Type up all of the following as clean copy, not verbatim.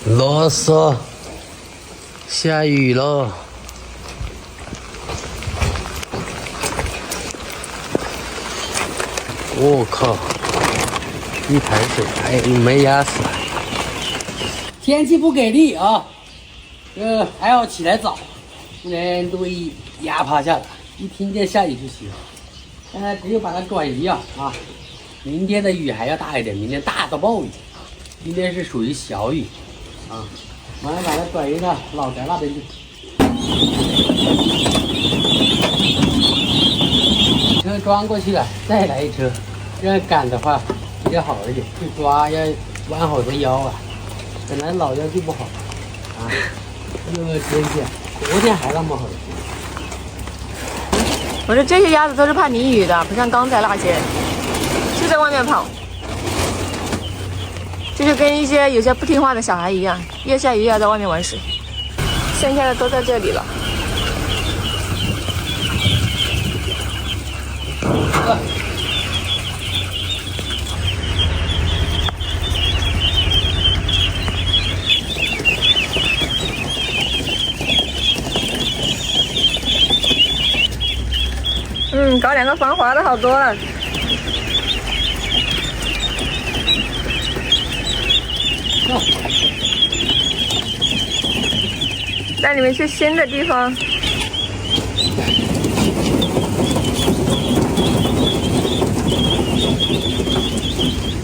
啰嗦，下雨了。我靠！一滩水，哎，没压死。天气不给力啊，还要起来早，不然都会压趴下的。一听见下雨就行，只有把它转移啊。明天的雨还要大一点，明天大到暴雨，今天是属于小雨啊。马上把它转移到老宅那边去。车装过去了，再来一车，这样赶的话比较好一点。去抓要弯好的腰啊，本来老腰就不好啊。这个天气，昨天还那么好的天气。我说这些鸭子都是怕淋雨的，不像刚才那些，就在外面跑。这就跟有些不听话的小孩一样，越下雨要在外面玩水，剩下的都在这里了。搞两个防滑的好多了。带你们去新的地方。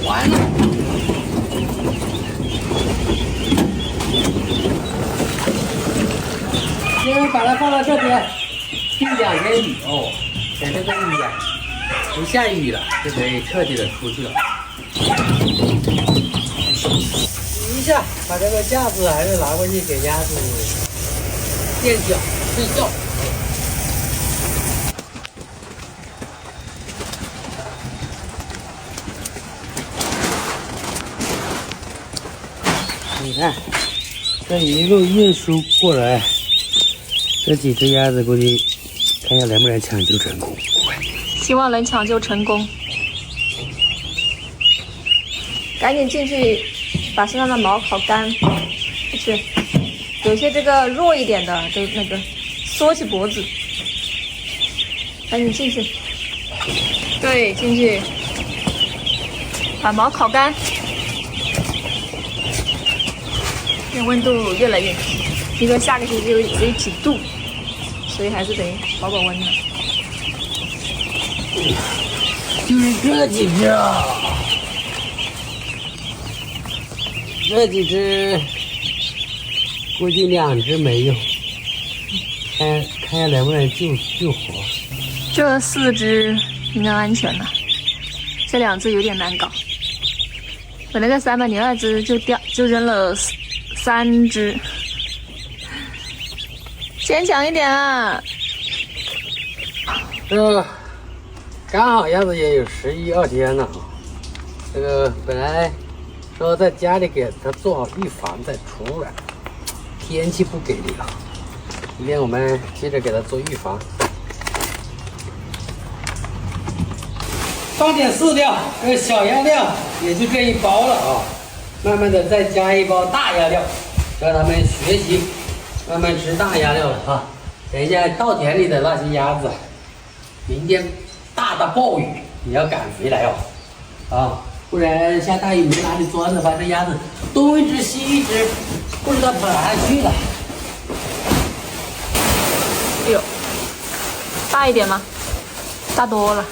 完了。先把它放到这边，避2天雨哦。等这个雨啊，不下雨了，就可以彻底的出去了。洗一下，把这个架子还是拿过去给鸭子垫脚睡觉。你看，这一路运输过来，这几只鸭子估计。看看能不能抢救成功，希望能抢救成功。赶紧进去，把身上的毛烤干。是，有些这个弱一点的，都那个缩起脖子。赶紧进去。对，进去，把毛烤干。这温度越来越低，听说下个星期只有几度。所以还是得保温的。就是这几只啊，这几只估计2只没用，看看能不能救活。这4只应该安全了，这2只有点难搞。本来在302只就扔了3只。坚强一点啊！刚好鸭子也有11、2天了啊。这个本来说在家里给它做好预防再出来，天气不给力了。今天我们接着给它做预防，放点饲料，这小鸭料也就这一包了啊。慢慢的再加一包大鸭料，让它们学习。慢慢吃大鸭料了啊！等一下稻田里的那些鸭子，明天大的暴雨你要赶回来哦，不然下大雨没哪里钻的话，这鸭子东一只西一只，不知道跑哪里去了。哎呦，大一点吗？大多了。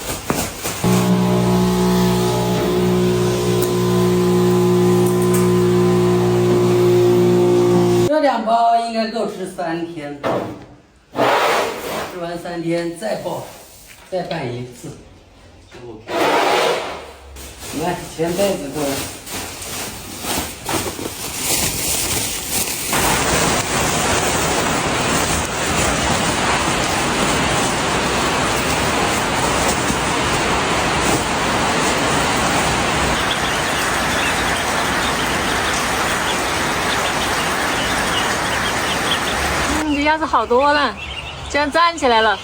这2包应该够吃3天，吃完3天再爆，再拌1次就 OK。来，填袋子过来。鸭子好多了，竟然站起来了，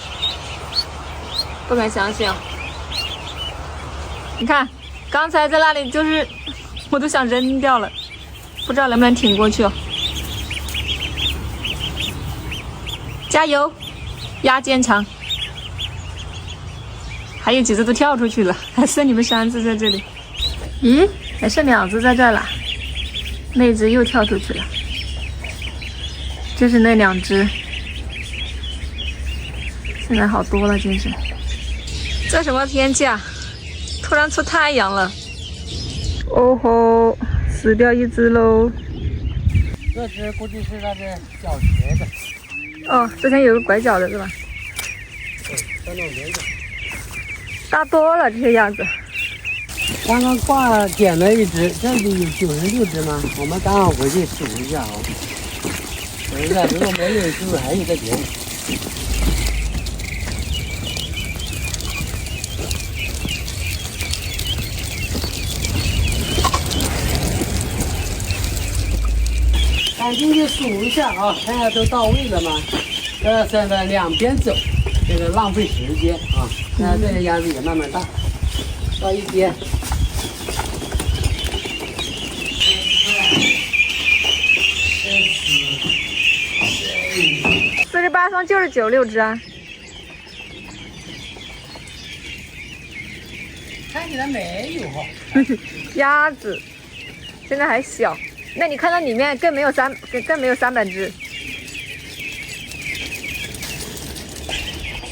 不敢相信啊！你看，刚才在那里就是，我都想扔掉了。不知道能不能挺过去哦。加油，鸭坚强。还有几只都跳出去了，还剩你们3只在这里。咦，还剩2只在这儿了，那只又跳出去了。就是那2只，现在好多了，真是。这什么天气啊？突然出太阳了。哦吼，死掉1只喽。这只估计是那只脚瘸的。哦，之前有个拐角的是吧？对，在那连着。大多了这些鸭子。刚刚捡了1只，这里有96只吗？我们刚好回去数一下哦。数一下，如果没有，是不是还有在捡？赶紧去数一下啊，看下都到位了吗？现在2边走，这个浪费时间啊。现在这些鸭子也慢慢大，到一边。48双就是96只啊。看起来没有哈。鸭子现在还小，那你看到里面更没有300只。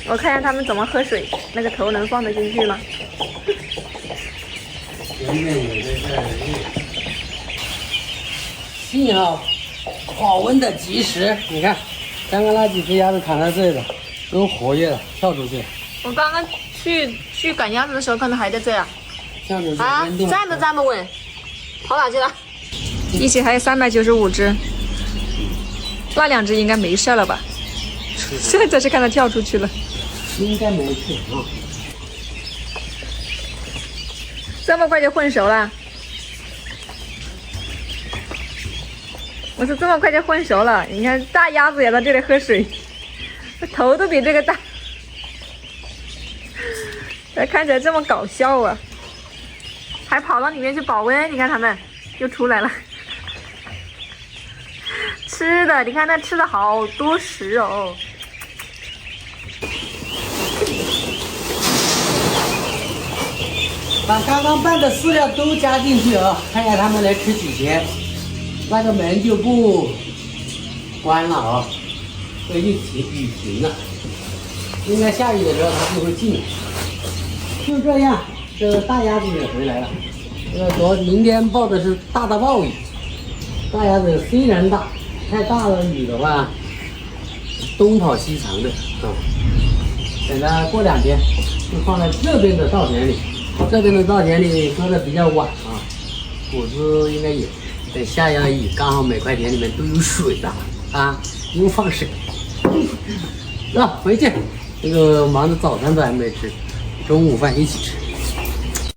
我看一下他们怎么喝水，那个头能放得进去吗？前面有这个幸好保温的及时，你看，刚刚那几只鸭子躺在这里了，都活跃了，跳出去了。我刚刚去赶鸭子的时候，看到还在这样。这样子啊，温度站都站不稳，跑哪去了？一起还有395只，那2只应该没事了吧？现在是看它跳出去了。应该没事啊。这么快就混熟了？我说这么快就混熟了，你看大鸭子也在这里喝水，头都比这个大，看起来这么搞笑啊！还跑到里面去保温，你看它们又出来了。吃的，你看它吃的好多食哦。把刚刚拌的饲料都加进去啊，看一下它们来吃几天。那个门就不关了啊，会雨停了。应该下雨的时候它就会进来。就这样，这个大鸭子也回来了。明天报的是大暴雨，大鸭子虽然大，太大了雨的话，东跑西藏的啊。等它过2天，就放在这边的稻田里。这边的稻田里割的比较晚啊，谷子应该有。等下一雨，刚好每块田里面都有水了啊，不用放水。回去，这个忙着早餐都还没吃，中午饭一起吃。